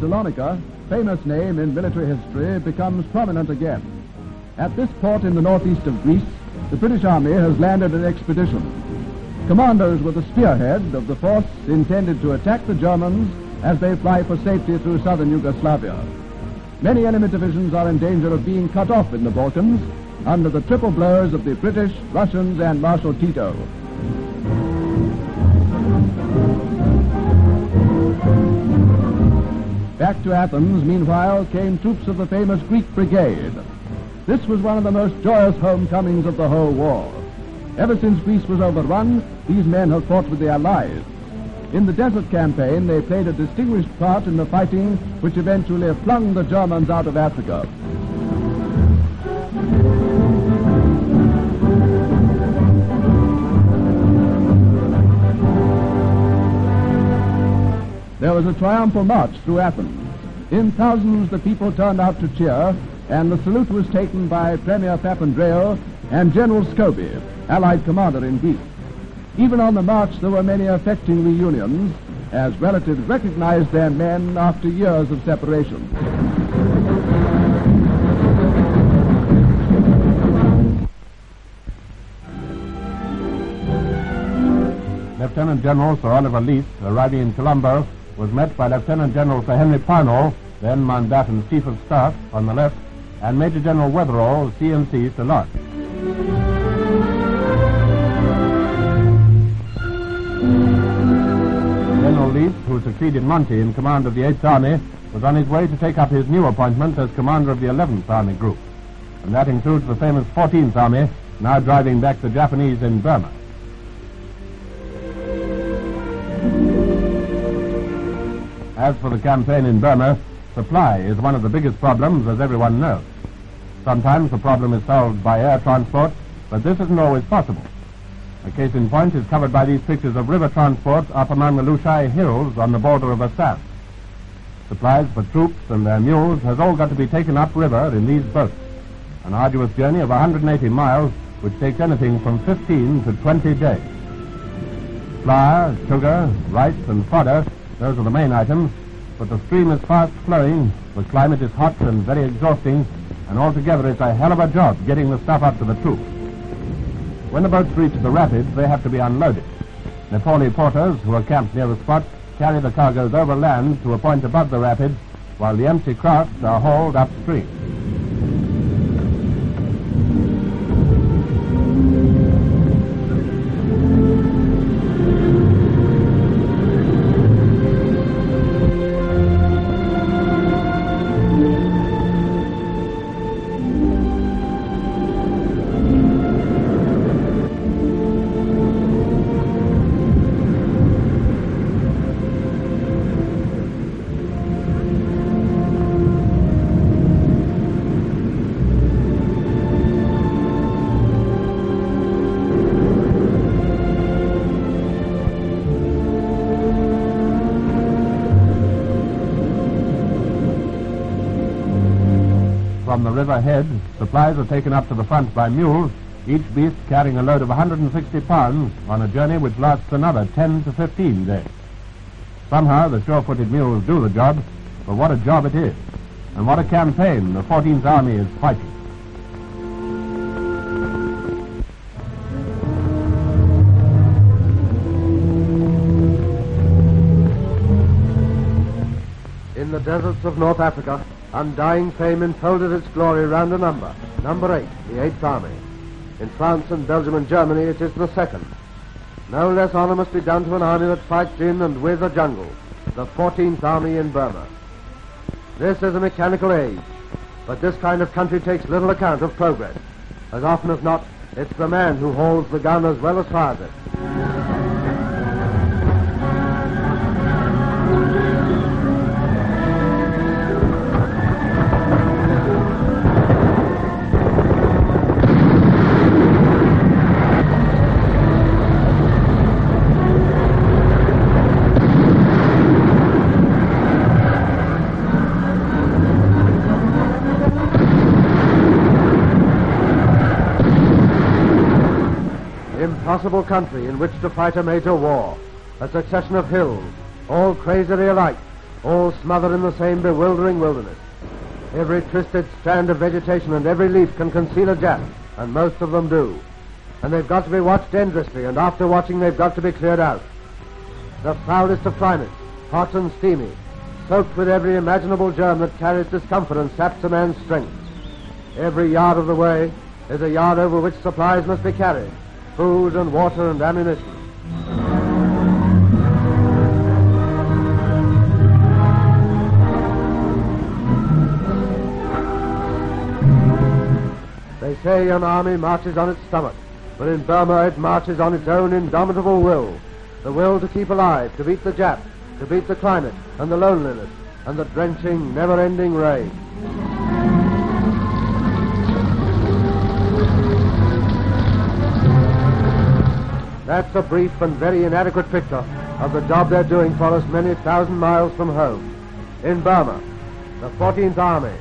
Salonika, famous name in military history, becomes prominent again. At this port in the northeast of Greece, the British Army has landed an expedition. Commandos were the spearhead of the force intended to attack the Germans as they fly for safety through southern Yugoslavia. Many enemy divisions are in danger of being cut off in the Balkans under the triple blows of the British, Russians, and Marshal Tito. Back to Athens, meanwhile, came troops of the famous Greek Brigade. This was one of the most joyous homecomings of the whole war. Ever since Greece was overrun, these men have fought with the Allies. In the desert campaign, they played a distinguished part in the fighting which eventually flung the Germans out of Africa. There was a triumphal march through Athens. In thousands, the people turned out to cheer, and the salute was taken by Premier Papandreou and General Scobie, Allied commander in Greece. Even on the march, there were many affecting reunions, as relatives recognized their men after years of separation. Lieutenant General Sir Oliver Leith, arriving in Colombo, was met by Lieutenant General Sir Henry Parnell, then Mountbatten's Chief of Staff, on the left, and Major General Wetherall, C.M.C. to Lodge. General Leith, who succeeded Monty in command of the 8th Army, was on his way to take up his new appointment as commander of the 11th Army Group. And that includes the famous 14th Army, now driving back the Japanese in Burma. As for the campaign in Burma, supply is one of the biggest problems, as everyone knows. Sometimes the problem is solved by air transport, but this isn't always possible. A case in point is covered by these pictures of river transport up among the Lushai Hills on the border of Assam. Supplies for troops and their mules has all got to be taken upriver in these boats. An arduous journey of 180 miles, which takes anything from 15 to 20 days. Flour, sugar, rice, and fodder, those are the main items, but the stream is fast flowing, the climate is hot and very exhausting, and altogether it's a hell of a job getting the stuff up to the troops. When the boats reach the rapids, they have to be unloaded. Nepali porters, who are camped near the spot, carry the cargoes overland to a point above the rapids, while the empty crafts are hauled upstream. From the river head, supplies are taken up to the front by mules, each beast carrying a load of 160 pounds on a journey which lasts another 10 to 15 days. Somehow the sure-footed mules do the job, but what a job it is, and what a campaign the 14th Army is fighting. In the deserts of North Africa, undying fame enfolded its glory round a number 8, the 8th Army. In France and Belgium and Germany, it is the 2nd. No less honor must be done to an army that fights in and with a jungle, the 14th Army in Burma. This is a mechanical age, but this kind of country takes little account of progress. As often as not, It's the man who holds the gun as well as fires it. Impossible country in which to fight a major war. A succession of hills, all crazily alike, all smothered in the same bewildering wilderness. Every twisted strand of vegetation and every leaf can conceal a Jap, and most of them do. And they've got to be watched endlessly, and after watching they've got to be cleared out. The foulest of climates, hot and steamy, soaked with every imaginable germ that carries discomfort and saps a man's strength. Every yard of the way is a yard over which supplies must be carried. Food and water and ammunition. They say an army marches on its stomach, but in Burma it marches on its own indomitable will. The will to keep alive, to beat the Jap, to beat the climate and the loneliness and the drenching, never-ending rain. That's a brief and very inadequate picture of the job they're doing for us many thousand miles from home. In Burma, the 14th Army.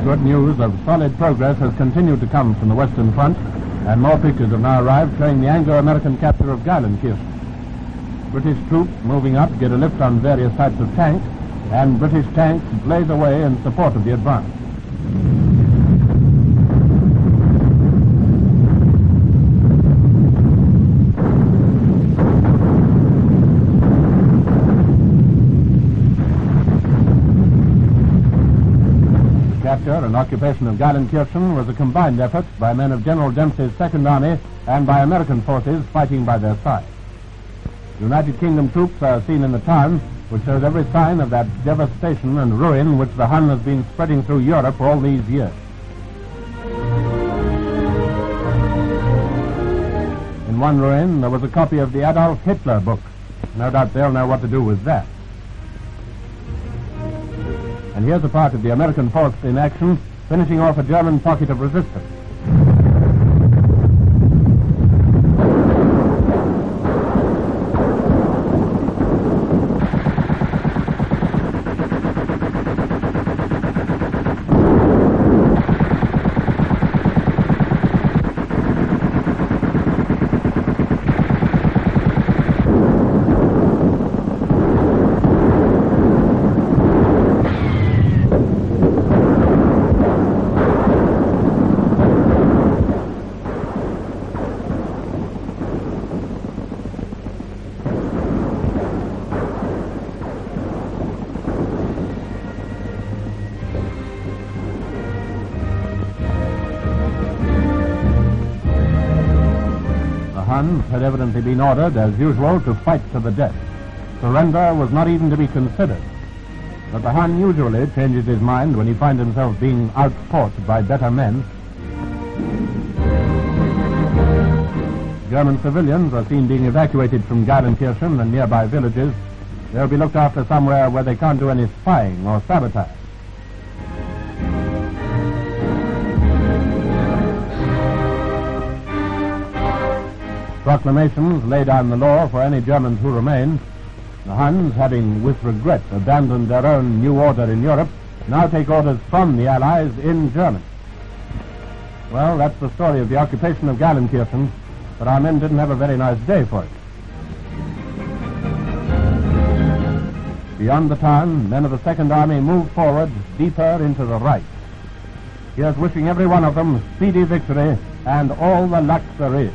Good news of solid progress has continued to come from the Western Front, and more pictures have now arrived showing the Anglo-American capture of Geilenkirchen. British troops moving up get a lift on various types of tanks, and British tanks blaze away in support of the advance. The capture and occupation of Geilenkirchen was a combined effort by men of General Dempsey's Second Army and by American forces fighting by their side. United Kingdom troops are seen in the town, which shows every sign of that devastation and ruin which the Hun has been spreading through Europe for all these years. In one ruin, there was a copy of the Adolf Hitler book. No doubt they'll know what to do with that. And here's a part of the American force in action, finishing off a German pocket of resistance. Huns had evidently been ordered, as usual, to fight to the death. Surrender was not even to be considered. But the Hun usually changes his mind when he finds himself being outfought by better men. German civilians are seen being evacuated from Geilenkirchen and nearby villages. They'll be looked after somewhere where they can't do any spying or sabotage. Proclamations lay down the law for any Germans who remain. The Huns, having with regret abandoned their own new order in Europe, now take orders from the Allies in Germany. Well, that's the story of the occupation of Geilenkirchen, but our men didn't have a very nice day for it. Beyond the town, men of the Second Army moved forward deeper into the Reich. Here's wishing every one of them speedy victory and all the luck there is.